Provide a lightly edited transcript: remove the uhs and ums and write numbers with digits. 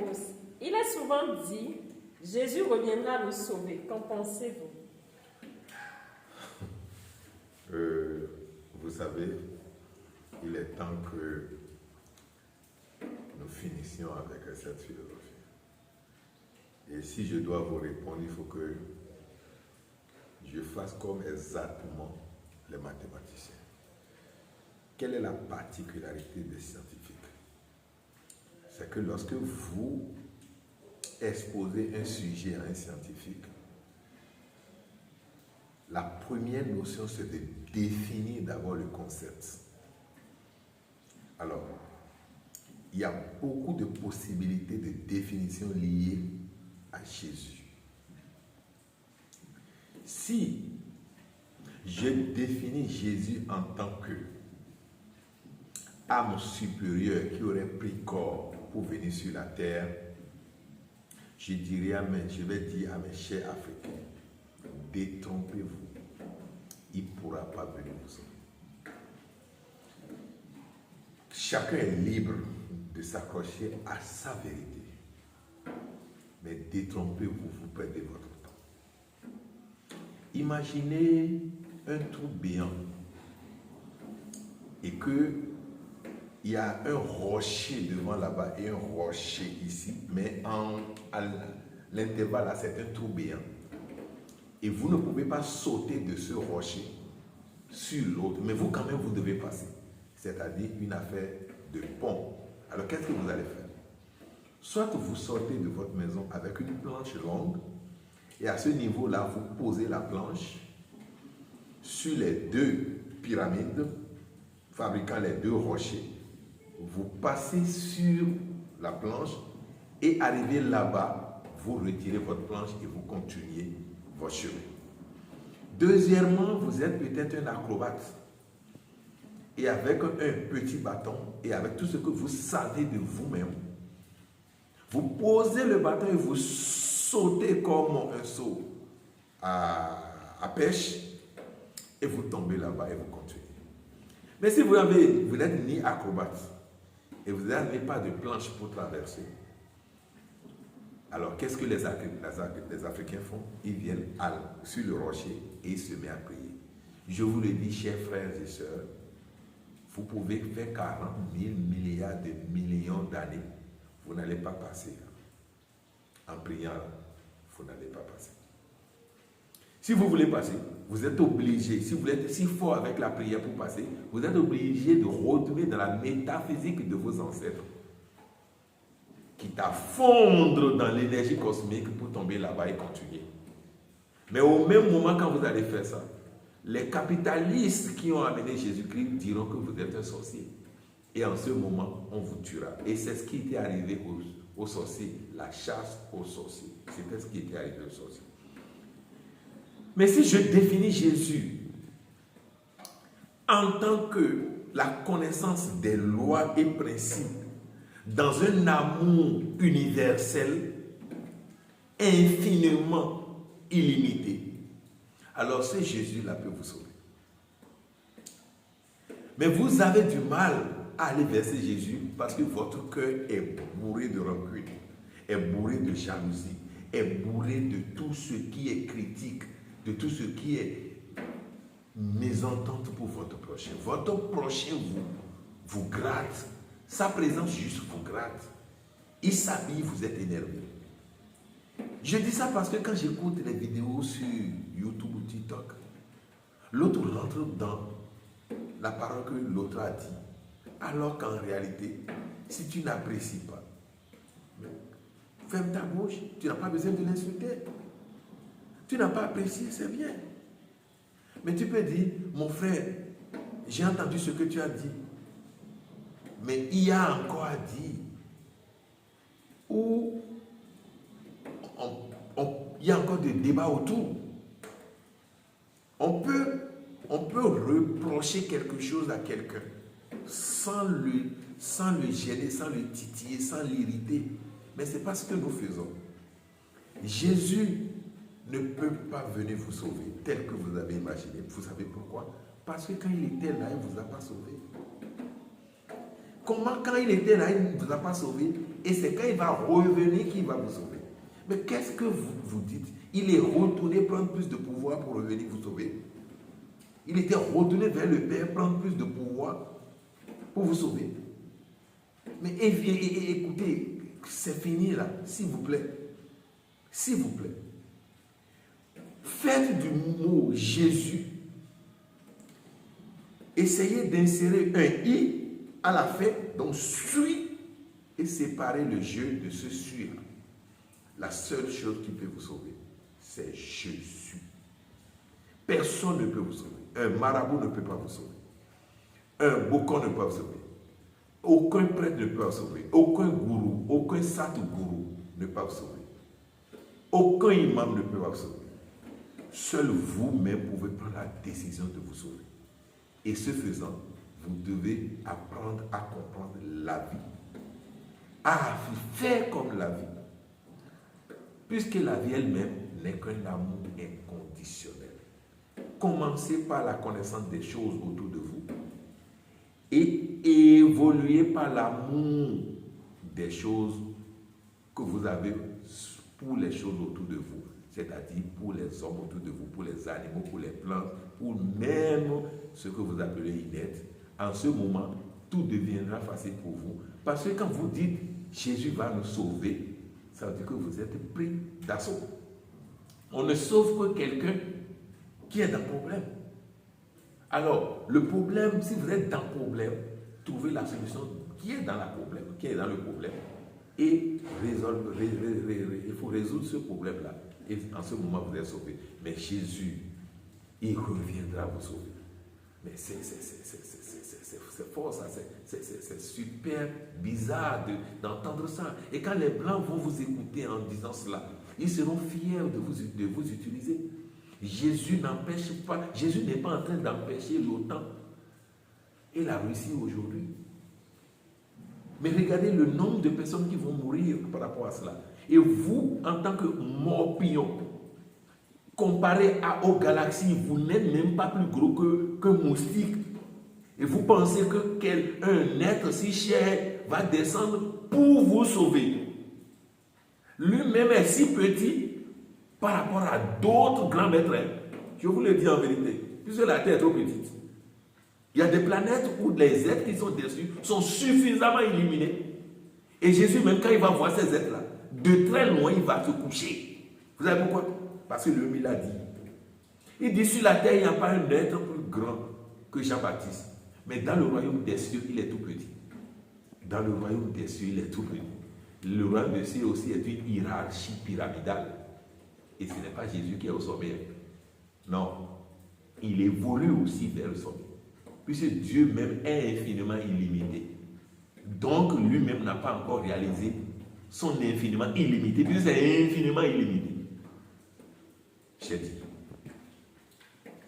Bruce, il est souvent dit, Jésus reviendra nous sauver. Qu'en pensez-vous? Vous savez, il est temps que nous finissions avec cette philosophie. Et si je dois vous répondre, il faut que je fasse comme exactement les mathématiciens. Quelle est la particularité des scientifiques? C'est que lorsque vous exposez un sujet à un scientifique, la première notion, c'est de définir d'abord le concept. Alors, il y a beaucoup de possibilités de définition liées à Jésus. Si je définis Jésus en tant que âme supérieure qui aurait pris corps pour venir sur la terre, je vais dire à mes chers Africains, détrompez-vous. Il ne pourra pas venir vous sauver. Chacun est libre de s'accrocher à sa vérité. Mais détrompez-vous, vous perdez votre temps. Imaginez un trou béant et qu'il y a un rocher devant là-bas et un rocher ici, mais à l'intervalle là, c'est un trou béant. Et vous ne pouvez pas sauter de ce rocher sur l'autre, mais vous quand même vous devez passer. C'est-à-dire une affaire de pont. Alors qu'est-ce que vous allez faire? Soit vous sortez de votre maison avec une planche longue, et à ce niveau-là, vous posez la planche sur les deux pyramides, fabriquant les deux rochers. Vous passez sur la planche et arrivez là-bas, vous retirez votre planche et vous continuez votre chemin. Deuxièmement, vous êtes peut-être un acrobate. Et avec un petit bâton et avec tout ce que vous savez de vous-même, vous posez le bâton et vous sautez comme un saut à pêche et vous tombez là-bas et vous continuez. Mais si vous n'êtes ni acrobate et vous n'avez pas de planche pour traverser, alors qu'est-ce que les Africains font? Ils viennent sur le rocher et ils se mettent à prier. Je vous le dis, chers frères et sœurs, vous pouvez faire 40 000 milliards de millions d'années, vous n'allez pas passer. En priant, vous n'allez pas passer. Si vous voulez passer, vous êtes obligé, si vous êtes si fort avec la prière pour passer, vous êtes obligé de retourner dans la métaphysique de vos ancêtres, quitte à fondre dans l'énergie cosmique pour tomber là-bas et continuer. Mais au même moment, quand vous allez faire ça, les capitalistes qui ont amené Jésus-Christ diront que vous êtes un sorcier. Et en ce moment, on vous tuera. Et c'est ce qui était arrivé aux sorciers, la chasse aux sorciers. C'était ce qui était arrivé aux sorciers. Mais si je définis Jésus en tant que la connaissance des lois et principes dans un amour universel, infiniment illimité, alors ce Jésus-là peut vous sauver. Mais vous avez du mal à aller vers ce Jésus parce que votre cœur est bourré de rancune, est bourré de jalousie, est bourré de tout ce qui est critique, de tout ce qui est mésentente pour votre prochain. Votre prochain vous gratte. Sa présence juste vous gratte. Il s'habille, vous êtes énervé. Je dis ça parce que quand j'écoute les vidéos sur YouTube ou TikTok, l'autre rentre dans la parole que l'autre a dit. Alors qu'en réalité, si tu n'apprécies pas, ferme ta bouche, tu n'as pas besoin de l'insulter. Tu n'as pas apprécié, c'est bien. Mais tu peux dire, mon frère, j'ai entendu ce que tu as dit. Mais il y a encore à dire. Ou il y a encore des débats autour. On peut reprocher quelque chose à quelqu'un sans le gêner, sans le titiller, sans l'irriter. Mais ce n'est pas ce que nous faisons. Jésus ne peut pas venir vous sauver tel que vous avez imaginé. Vous savez pourquoi? Parce que quand il était là, il ne vous a pas sauvé. Comment quand il était là, il ne vous a pas sauvé? Et c'est quand il va revenir qu'il va vous sauver. Mais qu'est-ce que vous dites? Il est retourné prendre plus de pouvoir pour revenir vous sauver. Il était retourné vers le Père prendre plus de pouvoir pour vous sauver. Mais écoutez, c'est fini là, s'il vous plaît. S'il vous plaît. Faites du mot Jésus. Essayez d'insérer un i à la fin, donc suis, et séparer le je de ce suis. La seule chose qui peut vous sauver, c'est Jésus. Personne ne peut vous sauver. Un marabout ne peut pas vous sauver. Un bokon ne peut pas vous sauver. Aucun prêtre ne peut vous sauver. Aucun gourou, aucun sat-gourou ne peut vous sauver. Aucun imam ne peut vous sauver. Seul vous-même pouvez prendre la décision de vous sauver. Et ce faisant, vous devez apprendre à comprendre la vie, à faire comme la vie, puisque la vie elle-même n'est qu'un amour inconditionnel. Commencez par la connaissance des choses autour de vous et évoluez par l'amour des choses que vous avez pour les choses autour de vous, c'est-à-dire pour les hommes autour de vous, pour les animaux, pour les plantes, pour même ce que vous appelez inerte. En ce moment, tout deviendra facile pour vous. Parce que quand vous dites Jésus va nous sauver, ça veut dire que vous êtes pris d'assaut. On ne sauve que quelqu'un qui est dans le problème. Alors, le problème, si vous êtes dans le problème, trouvez la solution qui est dans le problème, et il faut résoudre ce problème-là. Et en ce moment, vous êtes sauvé. Mais Jésus, il reviendra vous sauver. Mais c'est fort, ça, c'est super bizarre d'entendre ça. Et quand les Blancs vont vous écouter en disant cela, ils seront fiers de vous utiliser. Jésus n'empêche pas, Jésus n'est pas en train d'empêcher l'OTAN et la Russie aujourd'hui. Mais regardez le nombre de personnes qui vont mourir par rapport à cela. Et vous, en tant que morpion, comparé aux galaxies, vous n'êtes même pas plus gros qu'un moustique. Et vous pensez qu'un être si cher va descendre pour vous sauver. Lui-même est si petit par rapport à d'autres grands maîtres. Je vous le dis en vérité, puisque la Terre est trop petite. Il y a des planètes où les êtres qui sont dessus sont suffisamment illuminés. Et Jésus, même quand il va voir ces êtres-là, de très loin, il va se coucher. Vous savez pourquoi? Parce que lui, il a dit. Il dit, sur la terre, il n'y a pas un être plus grand que Jean-Baptiste. Mais dans le royaume des cieux, il est tout petit. Dans le royaume des cieux, il est tout petit. Le royaume des cieux aussi est une hiérarchie pyramidale. Et ce n'est pas Jésus qui est au sommet. Non. Il évolue aussi vers le sommet. Puisque Dieu même est infiniment illimité. Donc lui-même n'a pas encore réalisé son infiniment illimité, puisque c'est infiniment illimité. J'ai dit.